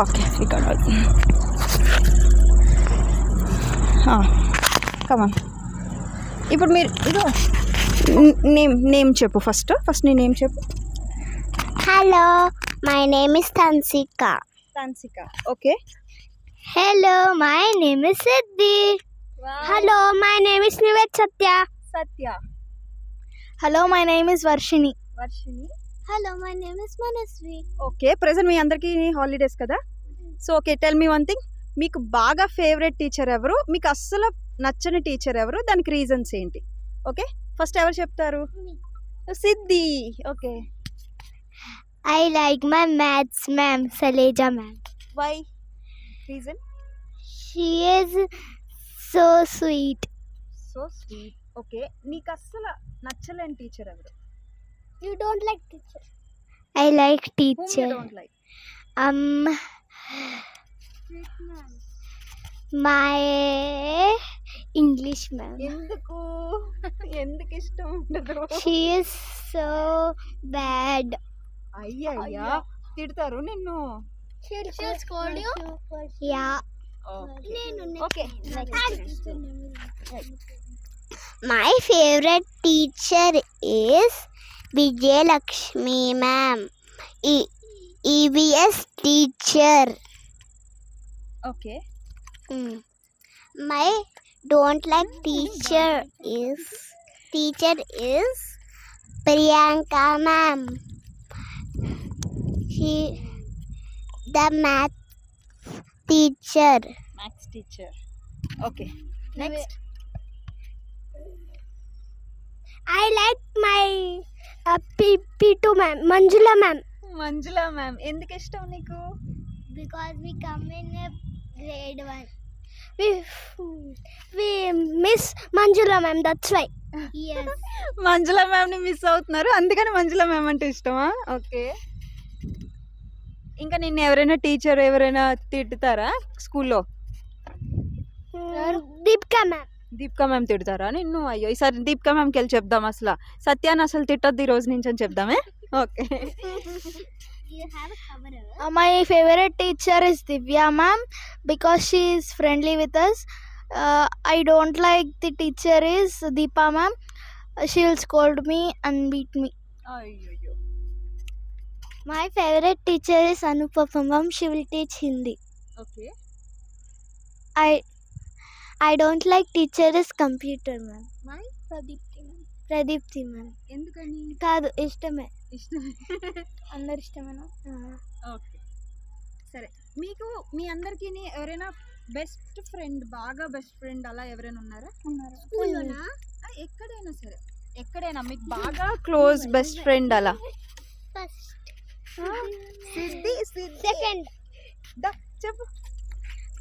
Okay ఇక్కడ కమాన్. ఇప్పుడు మీరు ఇదో నేమ్ చెప్పు. ఫస్ట్ నీ నేమ్ చెప్పు. Hello, my name is Tansika. Okay. Hello, my name is Siddhi. Hello, my name is Nivet Satya. Hello, my name is Varshini. Hello, my name is Manasvi. Okay, present మీ అందరికీ holidays కదా. So okay, tell me one thing. మీకు బాగా favourite teacher ఎవరు, మీకు అస్సలు నచ్చని teacher ఎవరు, దానికి రీజన్స్ ఏంటి? ఓకే, ఫస్ట్ ఎవరు చెప్తారు? Siddhi. Okay. I like my maths ma'am, Saleja ma'am. Why reason? She is so sweet. Okay, నీకు అస్సలు నచ్చలేని టీచర్ ఎవరు? You don't like teacher? I like teacher. Don't like. My English ma'am. ఎందుకు ఇష్టం ఉండదు? She is so bad. అయ్యా, తిడతారు నిన్ను. She'll scold you? Yeah. Okay. My favorite teacher is Vijay Lakshmi ma'am. EVS teacher. Okay. My don't like teacher is Priyanka ma'am. She the math teacher. Okay, next. I like my P2 ma'am, Manjula ma'am. Manjula ma'am ఎందుకు ఇష్టం నీకు? Because we come in grade 1. We miss Manjula ma'am, that's why. Yes. Manjula ma'am ని miss అవుతున్నారు, అందుకని మంజుల ma'am అంటే ఇష్టమా? Okay. ఇంకా నిన్ను ఎవరైనా టీచర్ ఎవరైనా తిట్టుతారా స్కూల్లో? దీపికా మ్యామ్ తిడతారా నిన్ను? అయ్యో, ఈసారి దీపికా మ్యామ్కి వెళ్ళి చెప్దాం అసలు సత్యాన్ని అసలు తిట్టొద్దు ఈ రోజు నుంచి అని చెప్దామే. Okay. My favorite teacher is Divya ma'am because she is friendly with us. I don't like the teacher is Deepa ma'am. She will scold me and beat me. అయ్యో. My favorite teacher is Anupama ma'am. She will teach Hindi. Okay. I don't like teacher is computer ma'am. Why? Pradipti ma'am. ఎందుకని? కాదు, ఇష్టమే. అందరు ఇష్టమేనా? Okay, సరే. మీకు మీ అందరికీ ఎవరైనా బెస్ట్ ఫ్రెండ్, బాగా బెస్ట్ ఫ్రెండ్ అలా ఎవరైనా ఉన్నారా? స్కూల్లోనా? ఎక్కడైనా సరే, ఎక్కడైనా మీకు బాగా క్లోజ్ బెస్ట్ ఫ్రెండ్ అలా? ఫస్ట్. సిద్ధి. సెకండ్. చెప్పు.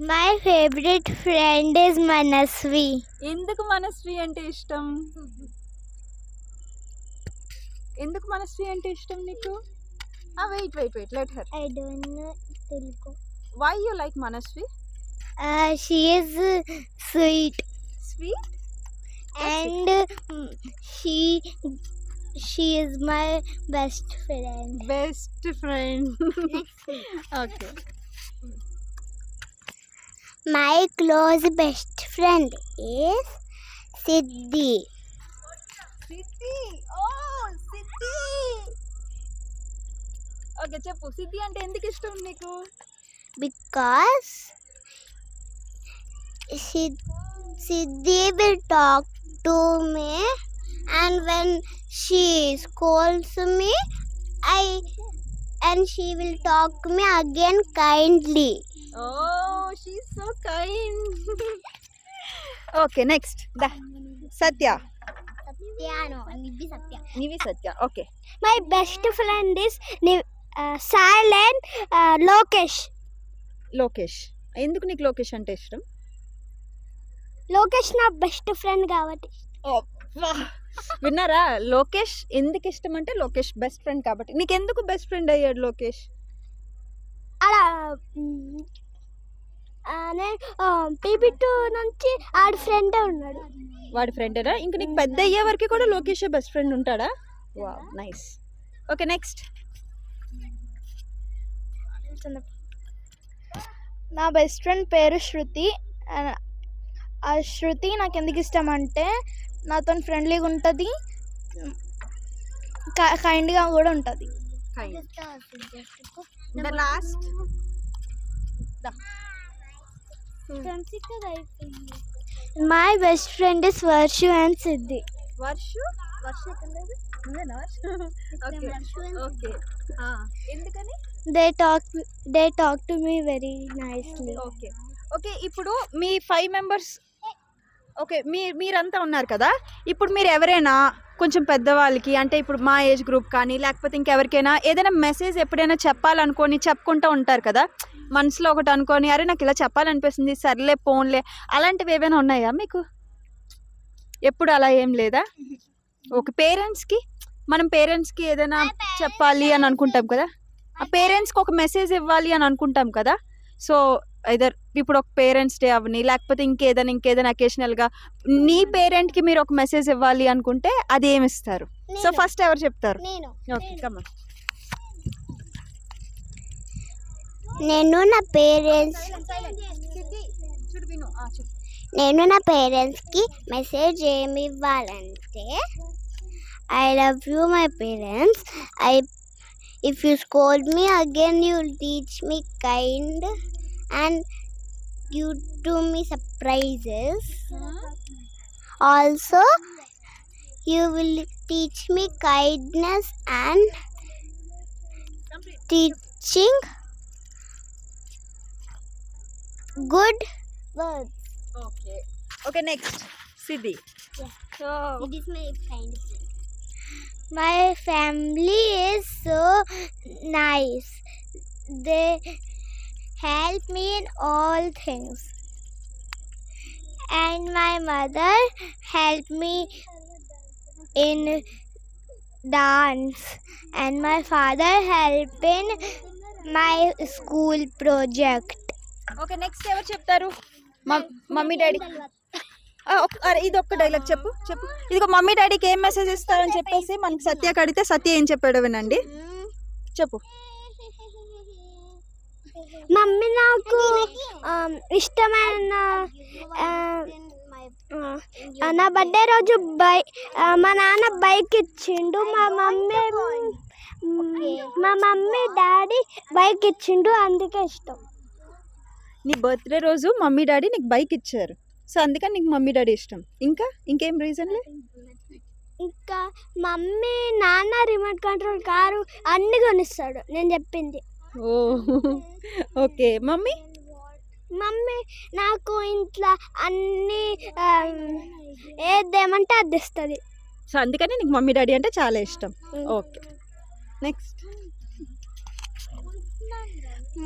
My favorite friend is Manasvi. ఎందుకు మనస్వి అంటే ఇష్టం? నీకు? Wait let her. I don't know Telugu. Why you like Manasvi? She is sweet and she is my best friend. Okay. My close best friend is Siddhi. Okay, చెప్పు. సిద్ధి అంటే ఎందుకు ఇష్టం నీకు? Because Siddhi will talk to me, and when she scolds me, she will talk me again kindly. Oh, she's so kind. Okay, next. Satya. Nivi Satya. Okay. My best friend is Sal and Lokesh. ఎందుకు నీకు లోకేష్ అంటే ఇష్టం? లోకేష్ నా best friend కాబట్టి. విన్నారా? లోకేష్ ఎందుకు ఇష్టం అంటే లోకేష్ బెస్ట్ ఫ్రెండ్ కాబట్టి. నీకు ఎందుకు బెస్ట్ ఫ్రెండ్ అయ్యాడు లోకేష్? అలా పీపీ2 నుంచి ఆడి ఫ్రెండే ఉన్నాడు. వాడి ఫ్రెండేనా? ఇంకా నీకు పెద్ద అయ్యే వరకు కూడా లోకేష్ బెస్ట్ ఫ్రెండ్ ఉంటాడా? Wow, nice. Okay, next. నా బెస్ట్ ఫ్రెండ్ పేరు శృతి. ఆ శృతి నాకు ఎందుకు ఇష్టం అంటే నాతో ఫ్రెండ్లీగా ఉంటుంది, కైండ్గా కూడా ఉంటుంది. Last My best friend is Varshu and Siddhi. Varshu ఎక్కడ లేదు? ఉందేనా వర్షు? ఓకే ఎందుకని? They talk to me very nicely. Okay ఇప్పుడు మీ 5 మెంబర్స్ ఓకే మీరంతా ఉన్నారు కదా, ఇప్పుడు మీరు ఎవరైనా కొంచెం పెద్దవాళ్ళకి అంటే ఇప్పుడు మా ఏజ్ గ్రూప్ కానీ లేకపోతే ఇంకెవరికైనా ఏదైనా మెసేజ్ ఎప్పుడైనా చెప్పాలనుకొని చెప్పుకుంటూ ఉంటారు కదా, మనసులో ఒకటి అనుకొని అరే నాకు ఇలా చెప్పాలనిపిస్తుంది సర్లే పోన్లే, అలాంటివి ఏమైనా ఉన్నాయా మీకు? ఎప్పుడు అలా ఏం లేదా? ఓకే పేరెంట్స్కి మనం పేరెంట్స్కి ఏదైనా చెప్పాలి అని అనుకుంటాం కదా, ఆ పేరెంట్స్కి ఒక మెసేజ్ ఇవ్వాలి అని అనుకుంటాం కదా. సో ఐదర్ ఇప్పుడు ఒక పేరెంట్స్ డే అవని లేకపోతే ఇంకేదైనా అకేషనల్గా నీ పేరెంట్కి మీరు ఒక మెసేజ్ ఇవ్వాలి అనుకుంటే అది ఏమి ఇస్తారు? సో ఫస్ట్ ఎవరు చెప్తారు? Okay come on. నేను నా పేరెంట్స్కి మెసేజ్ ఏమి ఇవ్వాలంటే I love you my parents. If you scold me again, you'll teach me kind and you do me surprises. Also, you will teach me kindness and teaching good words. Okay next Siddhi. So It is my kind of friend. My family is so nice. They help me in all things. And my mother helped me in dance. And my father helped in my school project. Okay next ఎవరు చెప్తారు? Mummy daddy. అరే ఇది ఒక్క dialogue చెప్పు. ఇదిగో mummy డాడీకి ఏం message ఇస్తారని చెప్పేసి మనకి సత్యకి అడిగితే సత్య ఏం చెప్పాడు వినండి, చెప్పు. మమ్మీ నాకు ఇష్టమైన నా బర్త్డే రోజు మా నాన్న బైక్ ఇచ్చిండు, మా మమ్మీ డాడీ బైక్ ఇచ్చిండు, అందుకే ఇష్టం. నీ బర్త్డే రోజు మమ్మీ డాడీ నీకు బైక్ ఇచ్చారు, సో అందుకని నీకు మమ్మీ డాడీ ఇష్టం. ఇంకేం రీజన్ లే? ఇంకా మమ్మీ నాన్న రిమోట్ కంట్రోల్ కారు అన్ని కొనిస్తాడు నేను చెప్పింది. ఓ ఓకే మమ్మీ నాకు ఇంట్లో అన్ని ఏదేమంటే అది ఇస్తుంది, సో అందుకని నీకు మమ్మీ డాడీ అంటే చాలా ఇష్టం. Okay next.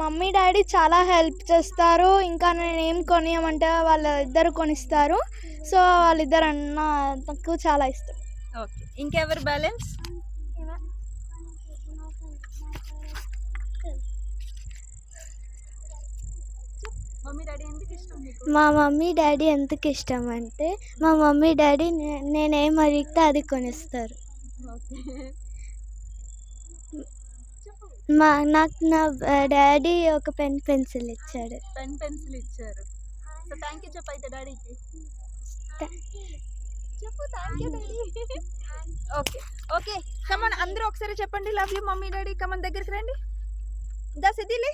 మమ్మీ డాడీ చాలా హెల్ప్ చేస్తారు, ఇంకా నేను ఏం కొనియమంటే వాళ్ళిద్దరు కొనిస్తారు, సో వాళ్ళిద్దరు అన్న నాకు చాలా ఇష్టం. ఓకే ఇంకెవరు బ్యాలెన్స్? మా మమ్మీ డాడీ ఎందుకు ఇష్టం అంటే మా మమ్మీ డాడీ నేనేం అడిగితే అది కొనిస్తారు. నాకు నా డాడీ ఒక పెన్సిల్ ఇచ్చాడు. సో థ్యాంక్ యూ చెప్పు అయితే డాడీకి. చెప్పు thank you daddy. Okay come on అందరూ ఒకసారి చెప్పండి love you mommy daddy. Come on దగ్గరికి రండి. దా సిద్ధిలే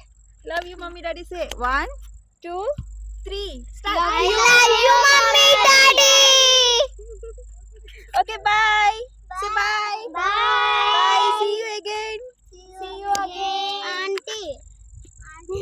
love you mommy daddy. Say 1 2 3 start. I love you, mommy, daddy. Okay bye.